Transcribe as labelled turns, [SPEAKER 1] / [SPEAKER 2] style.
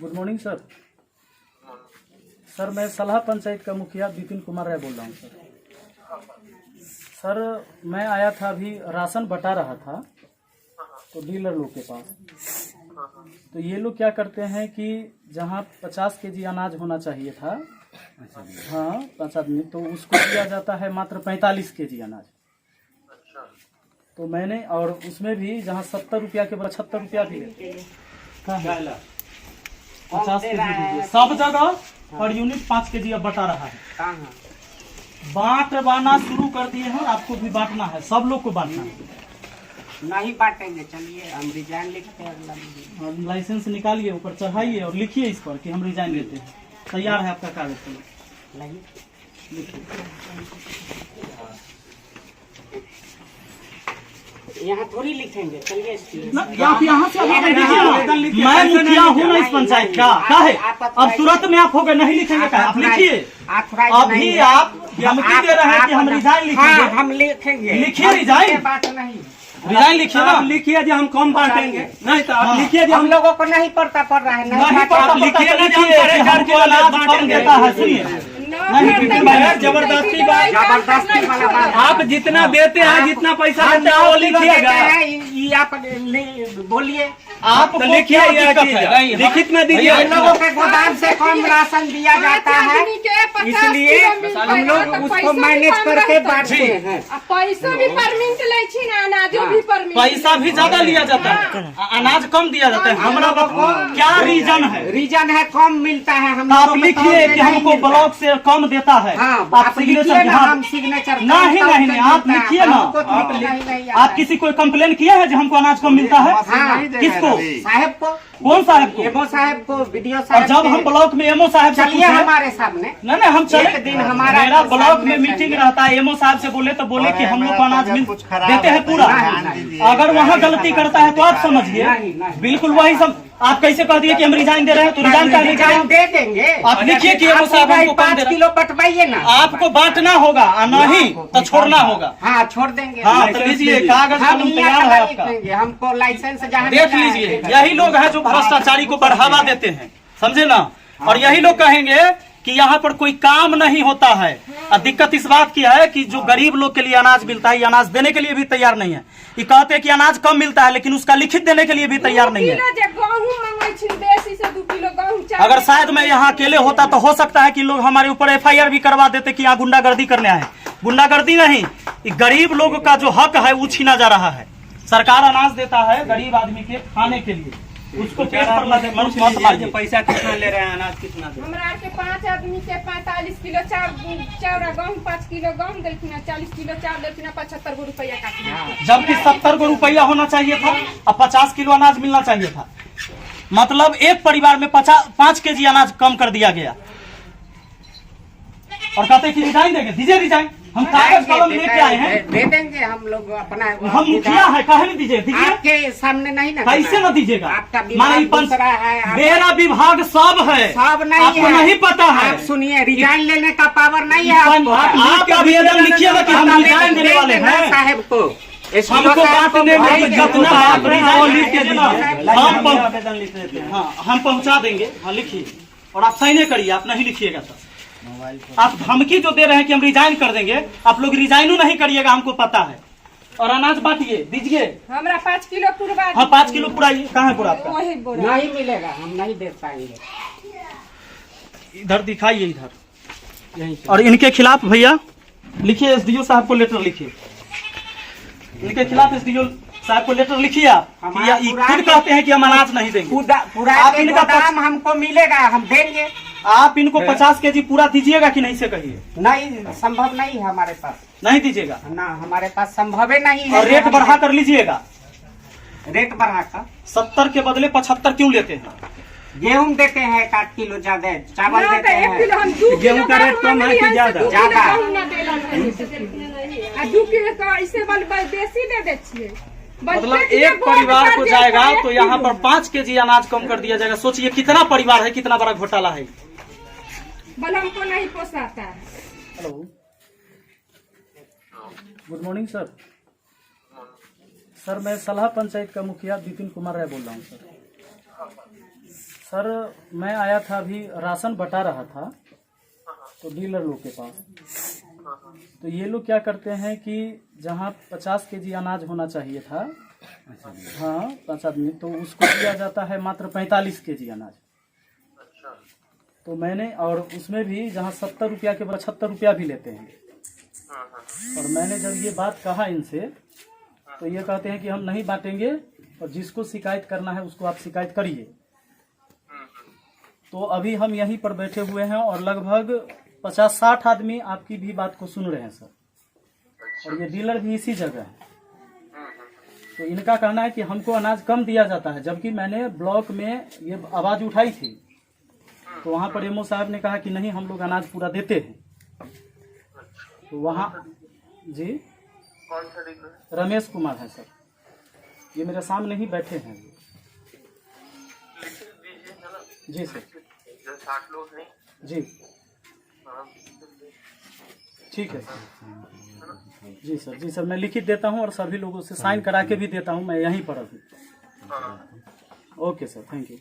[SPEAKER 1] Good morning sir. Sir मैं सलाह पंचायत का मुखिया विपिन कुमार राय बोल रहा हूँ सर। सर मैं आया था, अभी राशन बटा रहा था तो डीलर लोग के पास, तो ये लोग क्या करते हैं कि जहाँ 50 केजी अनाज होना चाहिए था, हाँ 5 आदमी, तो उसको दिया जाता है मात्र 45 केजी अनाज। तो मैंने, और उसमें भी जहाँ 70 रुपया के 75 रुपया भी है, 50 केजी सब जगह पर यूनिट 5 केजी अब बटा रहा है। बांटना शुरू कर दिए हैं, आपको भी बांटना है, सब लोग को बांटना है।
[SPEAKER 2] नहीं बांटेंगे, चलिए हम रिजाइन लिखते हैं।
[SPEAKER 1] लाइसेंस निकालिए, ऊपर चढ़ाइए और लिखिए इस पर कि हम रिजाइन लेते हैं। तैयार है आपका कागज? चलो
[SPEAKER 2] यहाँ थोड़ी लिखेंगे, चलिए
[SPEAKER 1] यहाँ से मैं मुखिया हूँ ना इस पंचायत का है। अब तुरंत में आप हो गए, नहीं लिखेंगे क्या? आप लिखिए अभी, आप धमकी दे रहे हैं कि हम रिजाइन लिखेंगे।
[SPEAKER 2] हम लिखेंगे,
[SPEAKER 1] लिखिए रिजाइन,
[SPEAKER 2] बात नहीं,
[SPEAKER 1] रिजाइन लिखिए ना।
[SPEAKER 3] लिखिए जो हम कम बांटेंगे, नहीं तो आप लिखिए जो
[SPEAKER 2] हम लोगों को नहीं पड़ता पड़ रहा है,
[SPEAKER 1] नहीं पता, लिखिए ना कि हमको अनाज कम देता है। सुनिए,
[SPEAKER 3] जबरदस्ती वाला बात, आप जितना देते हैं, जितना पैसा देते हैं वो लिखिएगा।
[SPEAKER 2] ये आप बोलिए,
[SPEAKER 1] आप
[SPEAKER 3] तो लिखिए, लिखित में दीजिए।
[SPEAKER 2] हम लोगों के गोदाम से कम राशन दिया जाता है, इसलिए हम लोग उसको मैनेज करके बांटते हैं।
[SPEAKER 4] पैसा भी परमिट ले छी ना, अनाजो भी परमिट,
[SPEAKER 1] पैसा भी ज्यादा लिया जाता है, अनाज कम दिया जाता है। हमरा क्या रीजन है?
[SPEAKER 2] रीजन है कम मिलता है। हम
[SPEAKER 1] आप लिखिए कि हमको ब्लॉक से कम देता है।
[SPEAKER 2] आप लिखिए ना, हम सिग्नेचर
[SPEAKER 1] नहीं, आप लिखिए ना। आप किसी कोई कंप्लेन किया है जो हमको अनाज कम मिलता है? किसको?
[SPEAKER 2] साहब को।
[SPEAKER 1] कौन साहब को?
[SPEAKER 2] एमओ साहब को, वीडियो
[SPEAKER 1] और
[SPEAKER 2] साहब।
[SPEAKER 1] जब हम ब्लॉक में एमओ साहब से
[SPEAKER 2] चलिए हमारे सामने,
[SPEAKER 1] नहीं हम चले,
[SPEAKER 2] एक दिन हमारा
[SPEAKER 1] मेरा ब्लॉक में मीटिंग रहता है, एमओ साहब से बोले तो बोले कि हम लोग को अनाज देते हैं पूरा। अगर वहाँ गलती करता है तो आप समझिए, बिल्कुल वही सब। आप कैसे कह दिए कि हम रिजाइन दे रहे हैं? तो रिजाइन का रिजाइन
[SPEAKER 2] दे देंगे।
[SPEAKER 1] आप लिखिए कि एमओ साहब हमको
[SPEAKER 2] 5 किलो बटवाइए ना।
[SPEAKER 1] आपको बांटना होगा, नहीं तो छोड़ना होगा।
[SPEAKER 2] हाँ छोड़ देंगे।
[SPEAKER 1] हाँ तो लीजिए, कागज कलम तैयार है आपका,
[SPEAKER 2] हमको लाइसेंस जहाँ
[SPEAKER 1] देख लीजिए। यही लोग हैं जो भ्रष्टाचारी को बढ़ावा देते हैं, समझे ना। और यही लोग कहेंगे कि यहाँ पर कोई काम नहीं होता है। और दिक्कत इस बात की है कि जो गरीब लोग के लिए अनाज मिलता है, ये अनाज देने के लिए भी तैयार नहीं है। ये कहते हैं कि अनाज कम मिलता है, लेकिन उसका लिखित देने के लिए भी तैयार नहीं है। अगर शायद मैं यहाँ अकेले होता तो हो सकता है कि लोग हमारे ऊपर FIR भी करवा देते कि यहाँ गुंडागर्दी करने आए। गुंडागर्दी नहीं, गरीब लोग का जो हक है वो छीना जा रहा है। सरकार अनाज देता है गरीब आदमी के खाने के लिए, उसको पेट पर मत मारिए।
[SPEAKER 3] पैसा कितना ले रहे हैं, अनाज कितना दे?
[SPEAKER 4] हमरा के 5 आदमी के 45 किलो चाउर, गेहूं 5 किलो गेहूं देलखिन, 40 किलो चाउर देलखिन, 75 रुपया काटना,
[SPEAKER 1] जबकि 70 रुपया होना चाहिए था और 50 किलो अनाज मिलना चाहिए था। मतलब एक परिवार में 5 केजी अनाज कम कर दिया गया। और कहते कि रिजाइन देंगे, दीजिए रिजाइन। हम कागज कलम लेके आए हैं,
[SPEAKER 2] दे देंगे हम लोग अपना।
[SPEAKER 1] हम मुखिया है, कहे नहीं दीजिए? दीजिए
[SPEAKER 2] आपके सामने नहीं ना,
[SPEAKER 1] कैसे न दीजिएगा?
[SPEAKER 2] आपका विभाग दूसरा है,
[SPEAKER 1] मेरा विभाग सब है,
[SPEAKER 2] सब नहीं
[SPEAKER 1] आपको
[SPEAKER 2] है,
[SPEAKER 1] नहीं पता है।
[SPEAKER 2] आप सुनिए, रिजाइन लेने का पावर नहीं है आपको।
[SPEAKER 1] आप आवेदन लिखिएगा कि हम रिजाइन देने वाले हैं
[SPEAKER 2] साहब को।
[SPEAKER 1] हमको बांटने में जितना आप रिजाइन लिख के दीजिए, हम पहुंचा देंगे। हाँ लिखिए, और आप साइन करिए, आप नहीं लिखिएगा तो आप धमकी जो दे रहे हैं कि हम रिजाइन कर देंगे, आप लोग रिजाइन नहीं करिएगा, हमको पता है। और अनाज बांटिए, दीजिए।
[SPEAKER 4] हमरा 5 किलो पूरा।
[SPEAKER 1] हाँ 5 किलो पूरा। कहाँ है पूरा आपका?
[SPEAKER 2] नहीं मिलेगा, हम नहीं दे पाएंगे।
[SPEAKER 1] इधर दिखाइए, इधर यहीं। और इनके खिलाफ भैया लिखिए, SDO साहब को लेटर लिखिए। इनके खिलाफ SDO साहब को लेटर लिखिए आप। ये खुद कहते हैं कि हम अनाज नहीं देंगे।
[SPEAKER 2] पूरा इनका दाम हमको मिलेगा, हम देंगे।
[SPEAKER 1] आप इनको 50 केजी पूरा दीजिएगा कि नहीं से कहिए?
[SPEAKER 2] नहीं, संभव नहीं है हमारे पास।
[SPEAKER 1] नहीं दीजिएगा
[SPEAKER 2] ना, हमारे पास संभव ही नहीं है।
[SPEAKER 1] और रेट बढ़ा कर लीजिएगा।
[SPEAKER 2] रेट बढ़ा कर
[SPEAKER 1] 70 के बदले 75 क्यों लेते हैं?
[SPEAKER 2] गेहूं देते हैं 1 किलो ज्यादा, चावल देते हैं।
[SPEAKER 3] गेहूं का रेट कम है कि ज्यादा?
[SPEAKER 4] 2 किलो का ऐसे बेसी दे दे छिए।
[SPEAKER 1] मतलब एक परिवार को जाएगा तो यहाँ पर 5 केजी अनाज कम कर दिया जाएगा। सोचिए कितना परिवार है, कितना बड़ा घोटाला है।
[SPEAKER 4] हमको नहीं पोसाता है।
[SPEAKER 1] Hello, good morning sir. Sir मैं सलाह पंचायत का मुखिया विपिन कुमार राय बोल रहा हूँ सर। सर मैं आया था अभी राशन बटा रहा था तो डीलर लोग के पास, तो ये लोग क्या करते हैं कि जहाँ 50 केजी अनाज होना चाहिए था, हाँ 5 आदमी, तो उसको दिया जाता है मात्र 45 केजी अनाज। तो मैंने, और उसमें भी जहाँ 70 रुपया के 75 रुपया भी लेते हैं। और मैंने जब ये बात कहा इनसे तो ये कहते हैं कि हम नहीं बांटेंगे और जिसको शिकायत करना है उसको आप शिकायत करिए। तो अभी हम यहीं पर बैठे हुए हैं और लगभग 50-60 आदमी आपकी भी बात को सुन रहे हैं सर, और ये डीलर भी इसी जगह है। तो इनका कहना है कि हमको अनाज कम दिया जाता है, जबकि मैंने ब्लॉक में ये आवाज उठाई थी तो वहाँ पर एमओ साहब ने कहा कि नहीं हम लोग अनाज पूरा देते हैं। तो वहाँ जी
[SPEAKER 5] कौन सा डीलर?
[SPEAKER 1] रमेश कुमार है सर, ये मेरे सामने ही बैठे हैं।
[SPEAKER 5] लिख दीजिए है ना,
[SPEAKER 1] जी सर।
[SPEAKER 5] जो 60 लोग हैं।
[SPEAKER 1] जी
[SPEAKER 5] हाँ,
[SPEAKER 1] ठीक है सर। जी सर, जी सर, मैं लिखित देता हूँ और सभी लोगों से साइन करा के भी देता हूँ, मैं यहीं पर अभी।
[SPEAKER 5] हाँ।
[SPEAKER 1] Okay sir, thank you.